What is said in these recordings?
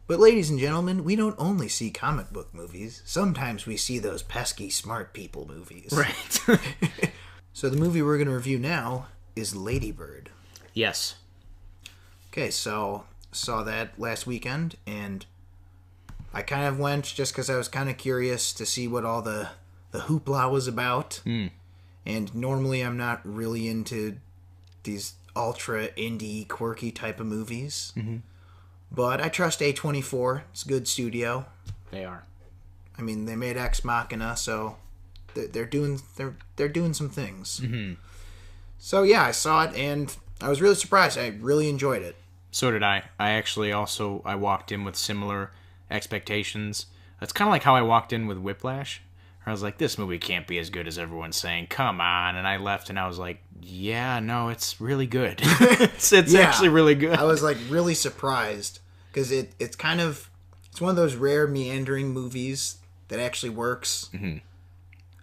But ladies and gentlemen, we don't only see comic book movies. Sometimes we see those pesky smart people movies. Right. So the movie we're going to review now is Lady Bird. Yes. Okay, so saw that last weekend, and I kind of went just because I was kind of curious to see what all the hoopla was about. And normally I'm not really into these ultra indie, quirky type of movies. Mm-hmm. But I trust A24. It's a good studio. They are. I mean, they made Ex Machina, so they're doing some things. Mm-hmm. So yeah, I saw it and I was really surprised. I really enjoyed it. So did I. I walked in with similar expectations. It's kind of like how I walked in with Whiplash. I was like, this movie can't be as good as everyone's saying. Come on. And I left and I was like, yeah, no, it's really good. it's actually really good. I was like really surprised because it's one of those rare meandering movies that actually works. Mm-hmm.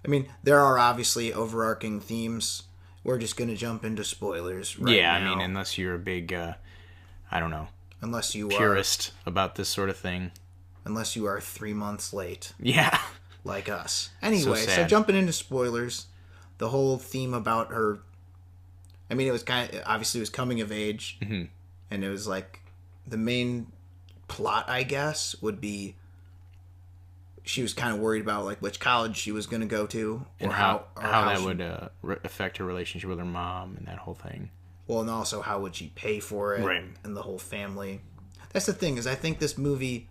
I mean, there are obviously overarching themes. We're just going to jump into spoilers right now. I mean, unless you're a big, I don't know, unless you purist about this sort of thing. Unless you are 3 months late. Yeah. Like us. Anyway, so jumping into spoilers, the whole theme about her, I mean, it was obviously it was coming of age, mm-hmm. and it was like, the main plot, I guess, would be she was kind of worried about like which college she was going to go to, and how that would affect her relationship with her mom and that whole thing. Well, and also how would she pay for it, right. and the whole family. That's the thing, is I think this movie,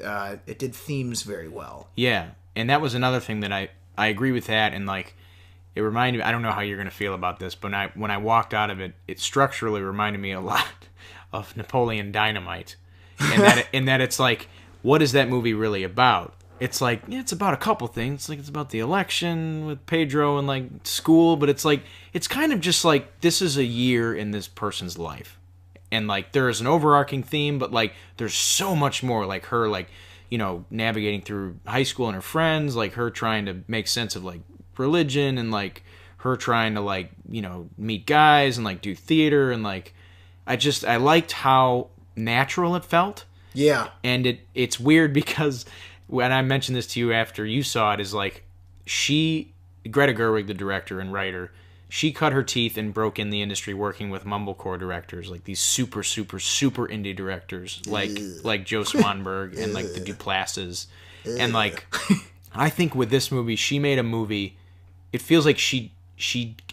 it did themes very well. Yeah, and that was another thing that I agree with that, and like it reminded me. I don't know how you're going to feel about this, but when I walked out of it, it structurally reminded me a lot of Napoleon Dynamite, in that it's like, what is that movie really about? It's like, yeah, it's about a couple things. It's like it's about the election with Pedro and like school, but it's like it's kind of just like this is a year in this person's life, and like there is an overarching theme, but like there's so much more. Like her, like, you know, navigating through high school and her friends, like her trying to make sense of like religion, and like her trying to like, you know, meet guys and like do theater, and like I liked how natural it felt. Yeah, and it's weird because when I mentioned this to you after you saw it, is like Greta Gerwig, the director and writer, she cut her teeth and broke in the industry working with mumblecore directors, like these super, super, super indie directors, like Joe Swanberg and like the Duplass's. And like, I think with this movie, she made a movie, it feels like she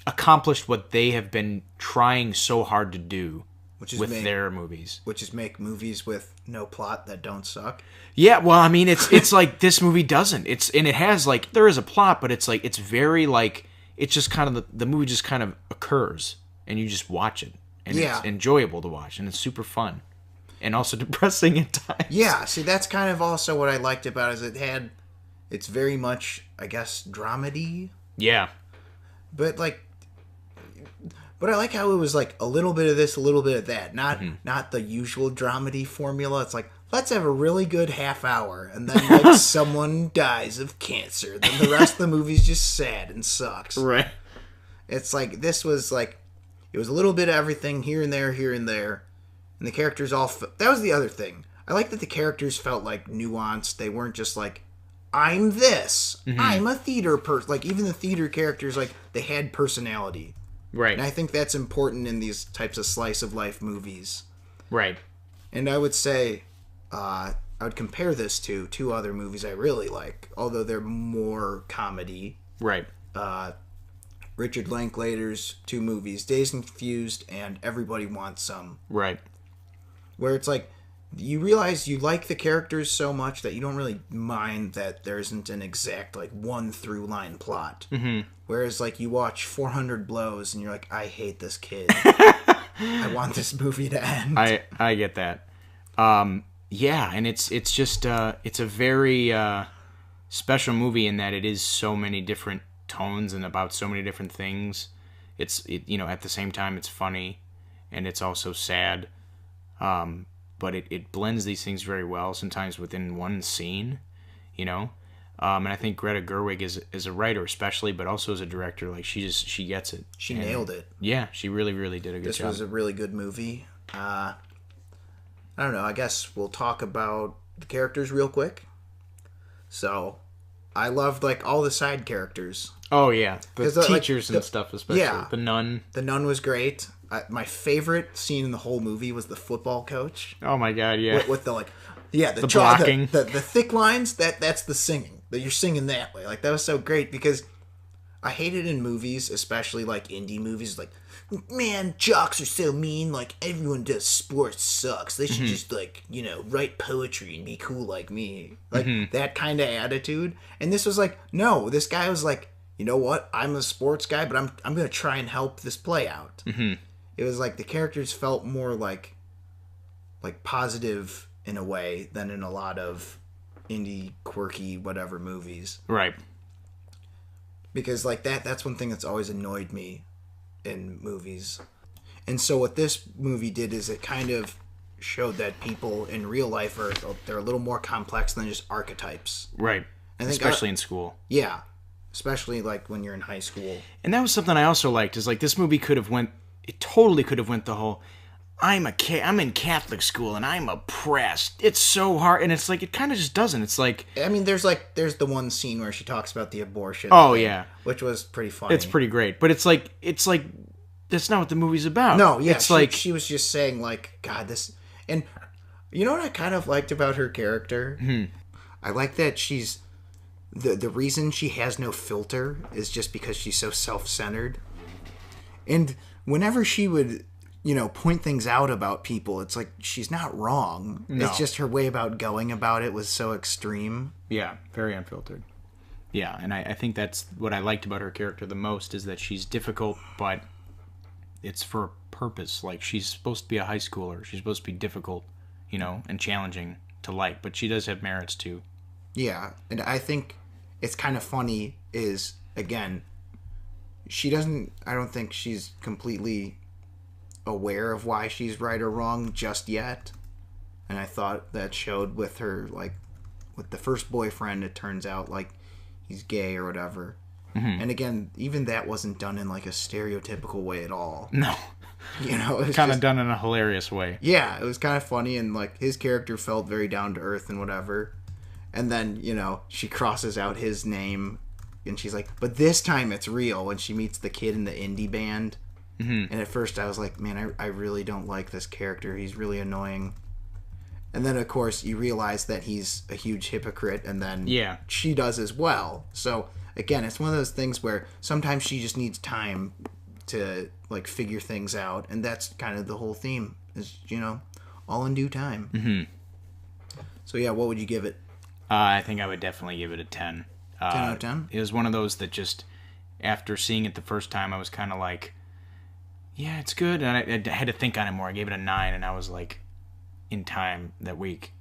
accomplished what they have been trying so hard to do their movies. Which is make movies with no plot that don't suck. Yeah, well, I mean, it's like this movie doesn't. And it has like, there is a plot, but it's like, it's very like, it's just kind of, the movie just kind of occurs and you just watch it. And it's enjoyable to watch and it's super fun. And also depressing at times. Yeah, see, that's kind of also what I liked about it, is it's very much, I guess, dramedy. Yeah. But I like how it was like a little bit of this, a little bit of that. Not the usual dramedy formula. It's like, let's have a really good half hour, and then like someone dies of cancer. Then the rest of the movie's just sad and sucks. Right. It's like, this was like, it was a little bit of everything, here and there, here and there. And the characters all... that was the other thing. I like that the characters felt like nuanced. They weren't just like, I'm this. Mm-hmm. I'm a theater person. Like, even the theater characters, like, they had personality. Right. And I think that's important in these types of slice of life movies. Right. And I would say, I would compare this to two other movies I really like, although they're more comedy. Right. Richard Linklater's two movies, Dazed and Confused and Everybody Wants Some. Right. Where it's like, you realize you like the characters so much that you don't really mind that there isn't an exact, like, one through line plot. Mm-hmm. Whereas, like, you watch 400 Blows and you're like, I hate this kid. I want this movie to end. I get that. Yeah, and it's just, it's a very special movie in that it is so many different tones and about so many different things. You know, at the same time, it's funny and it's also sad. But it blends these things very well, sometimes within one scene, you know? And I think Greta Gerwig is a writer especially, but also as a director, like she gets it. She nailed it. Yeah, she really, really did a good job. This was a really good movie. I don't know. I guess we'll talk about the characters real quick. So, I loved like all the side characters. Oh yeah, the teachers like, and stuff, especially. Yeah, the nun. The nun was great. My favorite scene in the whole movie was the football coach. Oh my god, yeah. With the like, yeah, the blocking, the thick lines. That's the singing. That you're singing that way. Like that was so great because I hate it in movies, especially like indie movies. Like, man, jocks are so mean. Like everyone does sports sucks. They should just like write poetry and be cool like me. Like that kind of attitude. And this was like, no, this guy was like, you know what? I'm a sports guy, but I'm gonna try and help this play out. It was like the characters felt more like positive in a way than in a lot of indie quirky whatever movies. Right. Because like that's one thing that's always annoyed me in movies. And so what this movie did is it kind of showed that people in real life they're a little more complex than just archetypes. Right. Especially in school. Yeah. Especially like when you're in high school. And that was something I also liked is like this movie totally could have went the whole I'm in Catholic school and I'm oppressed. It's so hard, and it's like it kind of just doesn't. It's like I mean, there's the one scene where she talks about the abortion. Oh yeah, which was pretty funny. It's pretty great, but it's like that's not what the movie's about. No, yeah, it's she was just saying like God this, and you know what I kind of liked about her character. I like that she's the reason she has no filter is just because she's so self-centered, and whenever she would point things out about people, it's like she's not wrong. No. It's just her way about going about it was so extreme. Yeah, very unfiltered. Yeah, and I think that's what I liked about her character the most is that she's difficult, but it's for a purpose. Like, she's supposed to be a high schooler. She's supposed to be difficult, and challenging to like, but she does have merits too. Yeah, and I think it's kind of funny is, again, I don't think she's completely aware of why she's right or wrong just yet, and I thought that showed with her, like with the first boyfriend. It turns out like he's gay or whatever, and again, even that wasn't done in like a stereotypical way at all. No, it was kind of done in a hilarious way. Yeah, it was kind of funny, and like his character felt very down to earth and whatever. And then she crosses out his name, and she's like, "But this time it's real." When she meets the kid in the indie band. And at first I was like, man, I really don't like this character. He's really annoying. And then, of course, you realize that he's a huge hypocrite, and then she does as well. So, again, it's one of those things where sometimes she just needs time to, like, figure things out. And that's kind of the whole theme is, all in due time. So, yeah, what would you give it? I think I would definitely give it a 10. 10 out of 10? It was one of those that just, after seeing it the first time, I was kind of like, yeah, it's good. And I had to think on it more. I gave it a 9, and I was like, in time that week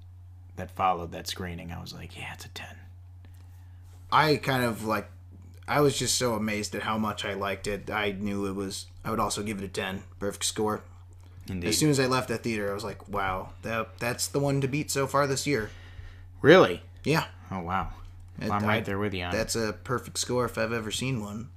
that followed that screening, I was like, yeah, it's a 10. I was just so amazed at how much I liked it. I would also give it a 10. Perfect score. Indeed. As soon as I left that theater, I was like, wow, that's the one to beat so far this year. Really? Yeah. Oh, wow. Well, I'm right there with you on it. That's a perfect score if I've ever seen one.